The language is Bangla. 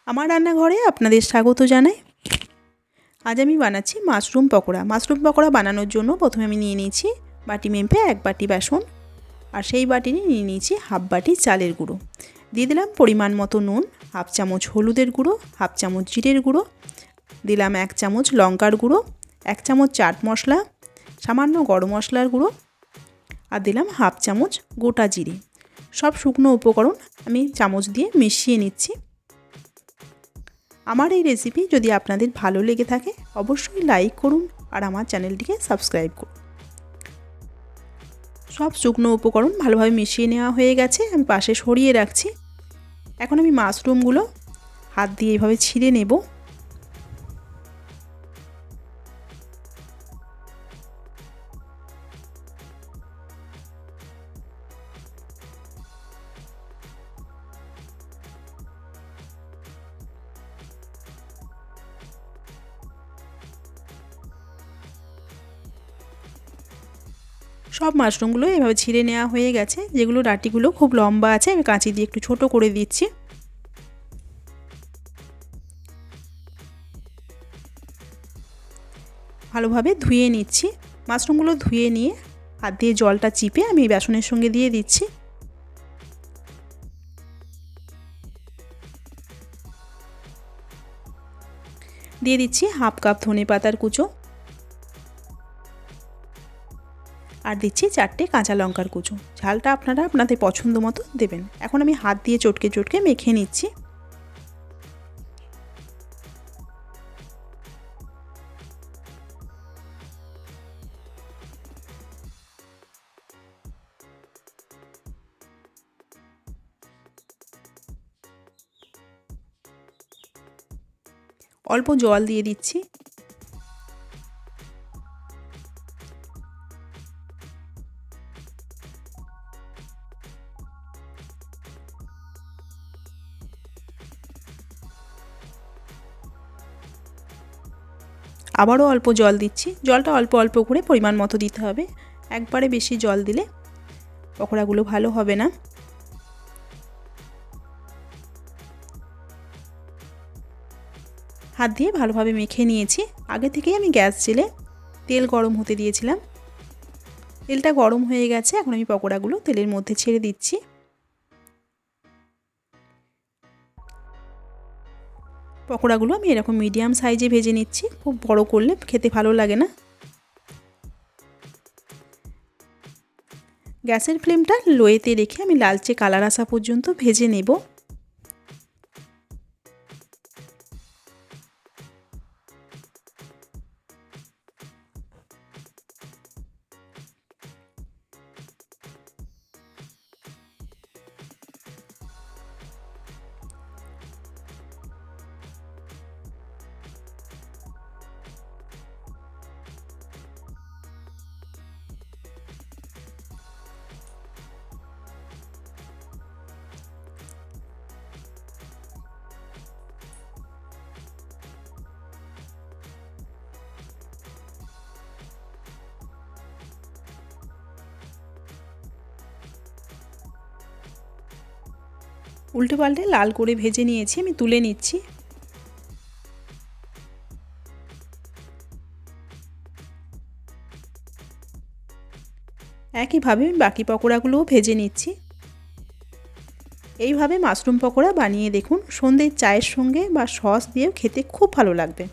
আমার রান্নাঘরে আপনাদের স্বাগত জানাই। আজ আমি বানাচ্ছি মাশরুম পকোড়া। মাশরুম পকোড়া বানানোর জন্য প্রথমে আমি নিয়ে নিয়েছি বাটি মেপে 1 বাটি বেসন, আর সেই বাটি নিয়ে নিয়েছি হাফ বাটি চালের গুঁড়ো। দিয়ে দিলাম পরিমাণ মতো নুন, হাফ চামচ হলুদের গুঁড়ো, হাফ চামচ জিরের গুঁড়ো, দিলাম 1 চামচ লঙ্কার গুঁড়ো, 1 চামচ চাট মশলা, সামান্য গরম মশলার গুঁড়ো, আর দিলাম হাফ চামচ গোটা জিরে। সব শুকনো উপকরণ আমি চামচ দিয়ে মিশিয়ে নিচ্ছি। আমার এই রেসিপি যদি আপনাদের ভালো লেগে থাকে অবশ্যই লাইক করুন আর আমার চ্যানেলটিকে সাবস্ক্রাইব করুন। সব শুকনো উপকরণ ভালোভাবে মিশিয়ে নেওয়া হয়ে গেছে, আমি পাশে সরিয়ে রাখছি। এখন আমি মাশরুমগুলো হাত দিয়ে এইভাবে ছিঁড়ে নেব। সব মাশরুমগুলো এভাবে ছিঁড়ে নেওয়া হয়ে গেছে। যেগুলো ডাঁটিগুলো খুব লম্বা আছে আমি কাঁচি দিয়ে একটু ছোট করে দিচ্ছি। ভালোভাবে ধুয়ে নিচ্ছি। মাশরুমগুলো ধুয়ে নিয়ে হাত দিয়ে জলটা চিপে আমি বেসনের সঙ্গে দিয়ে দিচ্ছি। দিয়ে দিচ্ছি হাফ কাপ ধনেপাতার কুচো, আর দিচ্ছি 4টে কাঁচা লঙ্কার কুচো। ঝালটা আপনারা আপনাদের পছন্দ মতো দেবেন। এখন আমি হাত দিয়ে চটকে চটকে মেখে নিচ্ছি। অল্প জল দিয়ে দিচ্ছি। আবারও অল্প জল দিচ্ছি। জলটা অল্প অল্প করে পরিমাণ মতো দিতে হবে। একবারে বেশি জল দিলে পকোড়াগুলো ভালো হবে না। হাত দিয়ে ভালোভাবে মেখে নিয়েছি। আগে থেকেই আমি গ্যাস জেলে তেল গরম হতে দিয়েছিলাম। তেলটা গরম হয়ে গেছে। এখন আমি পকোড়াগুলো তেলের মধ্যে ছেড়ে দিচ্ছি। পকোড়াগুলো আমি এরকম মিডিয়াম সাইজে ভেজে নিচ্ছি। খুব বড় করলে খেতে ভালো লাগে না। গ্যাসের ফ্লেমটা লোয়েতে রেখে আমি লালচে কালার আসা পর্যন্ত ভেজে নেব। উল্টে পাল্টে লাল করে ভেজে নিয়েছি, আমি তুলে নিচ্ছি। একইভাবে আমি বাকি পকোড়াগুলোও ভেজে নিচ্ছি। এইভাবে মাশরুম পকোড়া বানিয়ে দেখুন। সন্ধ্যের চায়ের সঙ্গে বা সস দিয়েও খেতে খুব ভালো লাগবে।